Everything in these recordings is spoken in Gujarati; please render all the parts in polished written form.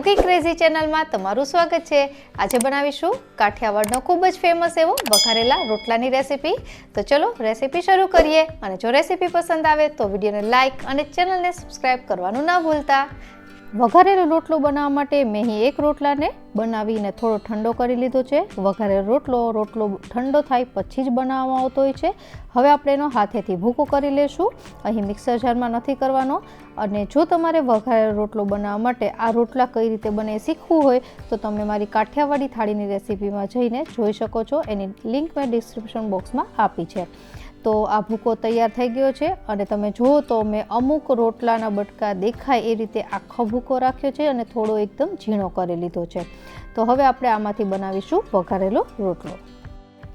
કુકિંગ ક્રેઝી ચેનલમાં તમારું સ્વાગત છે। આજે બનાવીશું કાઠિયાવાડનો ખૂબ જ ફેમસ એવો વઘારેલા રોટલાની રેસીપી। તો ચલો રેસીપી શરૂ કરીએ અને જો રેસીપી પસંદ આવે તો વિડીયોને લાઇક અને ચેનલને સબસ્ક્રાઇબ કરવાનું ના ભૂલતા। વઘારેલો રોટલો બનાવવા માટે મેં અહીં એક રોટલાને બનાવીને થોડો ઠંડો કરી લીધો છે। વઘારેલો રોટલો ઠંડો થાય પછી જ બનાવવામાં આવતો હોય છે। હવે આપણે એનો હાથેથી ભૂકો કરી લેશું। અહીં મિક્સર જારમાં નથી કરવાનો। અને જો તમારે વઘારેલો રોટલો બનાવવા માટે આ રોટલા કઈ રીતે બને શીખવું હોય તો તમે મારી કાઠિયાવાડી થાળીની રેસીપીમાં જઈને જોઈ શકો છો। એની લિંક મેં ડિસ્ક્રિપ્શન બોક્સમાં આપી છે। તો આ ભૂકો તૈયાર થઈ ગયો છે અને તમે જુઓ તો મેં અમુક રોટલાના બટકા દેખાય એ રીતે આખો ભૂકો રાખ્યો છે અને થોડો એકદમ ઝીણો કરી લીધો છે। તો હવે આપણે આમાંથી બનાવીશું વઘારેલો રોટલો।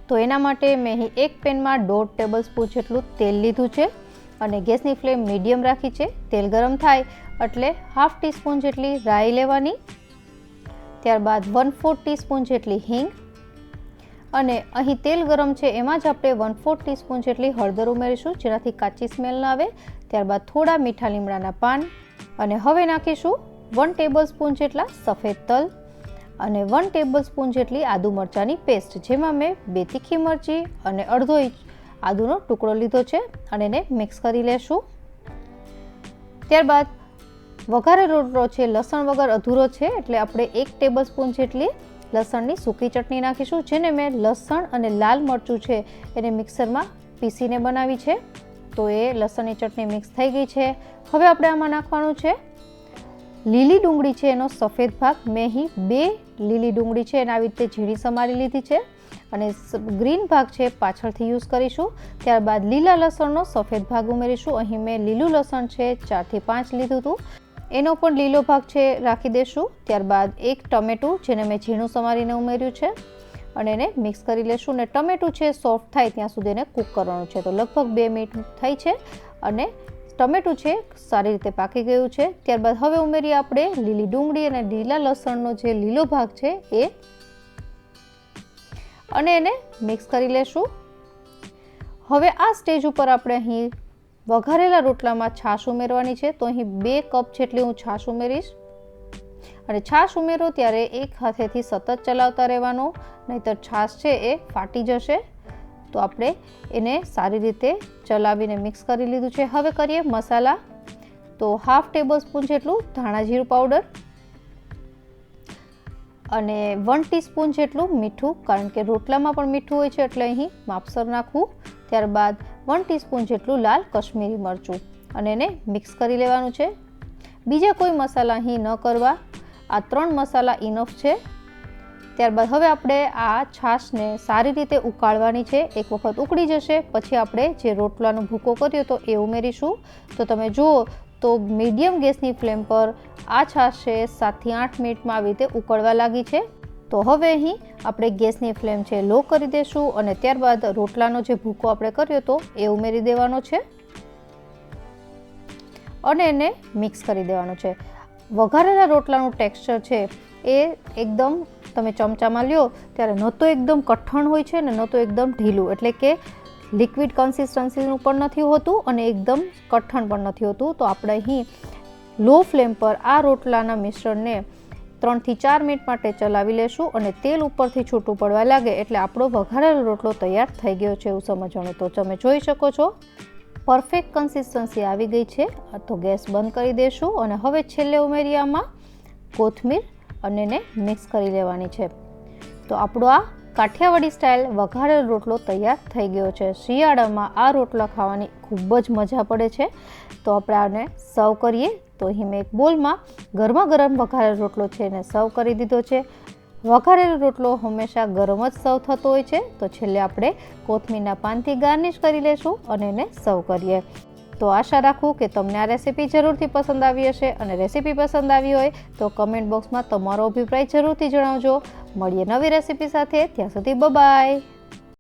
તો એના માટે મેં અહીં એક પેનમાં 1.5 ટેબલ સ્પૂન જેટલું તેલ લીધું છે અને ગેસની ફ્લેમ મીડિયમ રાખી છે। તેલ ગરમ થાય એટલે 1/2 ટીસ્પૂન જેટલી રાઈ લેવાની, ત્યારબાદ 1/4 ટીસ્પૂન જેટલી હિંગ અને અહીં તેલ ગરમ છે એમાં જ આપણે 1/4 ટીસ્પૂન જેટલી હળદર ઉમેરીશું જેનાથી કાચી સ્મેલ ન આવે। ત્યારબાદ થોડા મીઠા લીમડાના પાન અને હવે નાખીશું 1 ટેબલ સ્પૂન જેટલા સફેદ તલ અને 1 ટેબલ સ્પૂન જેટલી આદુ મરચાંની પેસ્ટ જેમાં મેં 2 તીખી મરચી અને અડધો ઇંચ આદુનો ટુકડો લીધો છે અને એને મિક્સ કરી લેશું। ત્યારબાદ વઘારેલો રોટલો છે લસણ વગર અધૂરો છે એટલે આપણે 1 ટેબલ સ્પૂન જેટલી લસણની સૂકી ચટણી નાખીશું જેને મેં લસણ અને લાલ મરચું છે એને મિક્સરમાં પીસીને બનાવી છે। તો એ લસણની ચટણી મિક્સ થઈ ગઈ છે। હવે આપણે આમાં નાખવાનું છે લીલી ડુંગળી છે એનો સફેદ ભાગ। મેં અહીં 2 લીલી ડુંગળી છે એને આવી રીતે ઝીણી સમારી લીધી છે અને ગ્રીન ભાગ છે પાછળથી યુઝ કરીશું। ત્યારબાદ લીલા લસણનો સફેદ ભાગ ઉમેરીશું। અહીં મેં લીલું લસણ છે 4 થી 5 લીધું હતું, એનો પણ લીલો ભાગ છે રાખી દેશું। ત્યારબાદ એક ટમેટું જેને મેં ઝીણું સમારીને ઉમેર્યું છે અને એને મિક્સ કરી લેશું અને ટમેટું છે સોફ્ટ થાય ત્યાં સુધી એને કૂક કરવાનું છે। તો લગભગ 2 મિનિટ થઈ છે અને ટમેટું છે સારી રીતે પાકી ગયું છે। ત્યારબાદ હવે ઉમેરીએ આપણે લીલી ડુંગળી અને લીલા લસણનો જે લીલો ભાગ છે એ અને એને મિક્સ કરી લેશું। હવે આ સ્ટેજ ઉપર આપણે અહીં વઘારેલા રોટલામાં છાશ ઉમેરવાની છે। તો અહીં 2 કપ જેટલી હું છાશ ઉમેરીશ અને છાશ ઉમેરો ત્યારે એક હાથેથી સતત ચલાવતા રહેવાનું, નહીંતર છાશ છે એ ફાટી જશે। તો આપણે એને સારી રીતે ચલાવીને મિક્સ કરી લીધું છે। હવે કરીએ મસાલા। તો 1/2 ટેબલ સ્પૂન જેટલું ધાણા જીરું પાવડર અને 1 ટીસ્પૂન જેટલું મીઠું, કારણ કે રોટલામાં પણ મીઠું હોય છે એટલે અહીં માપસર નાખવું। ત્યારબાદ 1 ટીસ્પૂન જેટલું લાલ કશ્મીરી મરચું અને એને મિક્સ કરી લેવાનું છે। બીજા કોઈ મસાલા અહીં ન કરવા, આ 3 મસાલા ઇનફ છે। ત્યારબાદ હવે આપણે આ છાશને સારી રીતે ઉકાળવાની છે। એક વખત ઉકળી જશે પછી આપણે જે રોટલાનો ભૂકો કર્યો તો એ ઉમેરીશું। તો તમે જુઓ તો મીડિયમ ગેસની ફ્લેમ પર આ છાશ છે 7 થી 8 મિનિટમાં આવી રીતે ઉકળવા લાગી છે। તો હવે અહીં આપણે ગેસની ફ્લેમ છે લો કરી દઈશું અને ત્યારબાદ રોટલાનો જે ભૂકો આપણે કર્યો તો એ ઉમેરી દેવાનો છે અને એને મિક્સ કરી દેવાનો છે। વઘારેલા રોટલાનું ટેક્સચર છે એ એકદમ તમે ચમચામાં લ્યો ત્યારે ન તો એકદમ કઠણ હોય છે ને ન તો એકદમ ઢીલું, એટલે કે લિક્વિડ કન્સિસ્ટન્સીનું પણ નથી હોતું અને એકદમ કઠણ પણ નથી હોતું। તો આપણે અહીં લો ફ્લેમ પર આ રોટલાના મિશ્રણને 3 થી 4 મિનિટ માટે ચલાવી લેશું અને તેલ ઉપરથી છૂટું પડવા લાગે એટલે આપણો વઘારેલો રોટલો તૈયાર થઈ ગયો છે એવું સમજવાનું। તો તમે જોઈ શકો છો પરફેક્ટ કન્સિસ્ટન્સી આવી ગઈ છે। તો ગેસ બંધ કરી દેશું અને હવે છેલ્લે ઉમેરી આમાં કોથમીર અને એને મિક્સ કરી લેવાની છે। તો આપણો આ કાઠિયાવાડી સ્ટાઇલ વઘારેલો રોટલો તૈયાર થઈ ગયો છે। શિયાળામાં આ રોટલા ખાવાની ખૂબ જ મજા પડે છે। તો આપણે આને સર્વ કરીએ। તો અહીં મેં એક બોલમાં ગરમા ગરમ વઘારેલો રોટલો છે એને સર્વ કરી દીધો છે। વઘારેલો રોટલો હંમેશા ગરમ જ સર્વ થતો હોય છે। તો છેલ્લે આપણે કોથમીરના પાનથી ગાર્નિશ કરી લેશું અને એને સર્વ કરીએ। તો આશા રાખું કે તમને આ રેસીપી જરૂરથી પસંદ આવી હશે અને રેસીપી પસંદ આવી હોય તો કમેન્ટ બોક્સમાં તમારો અભિપ્રાય જરૂરથી જણાવજો। મળીએ નવી રેસીપી સાથે, ત્યાં સુધી બાય બાય।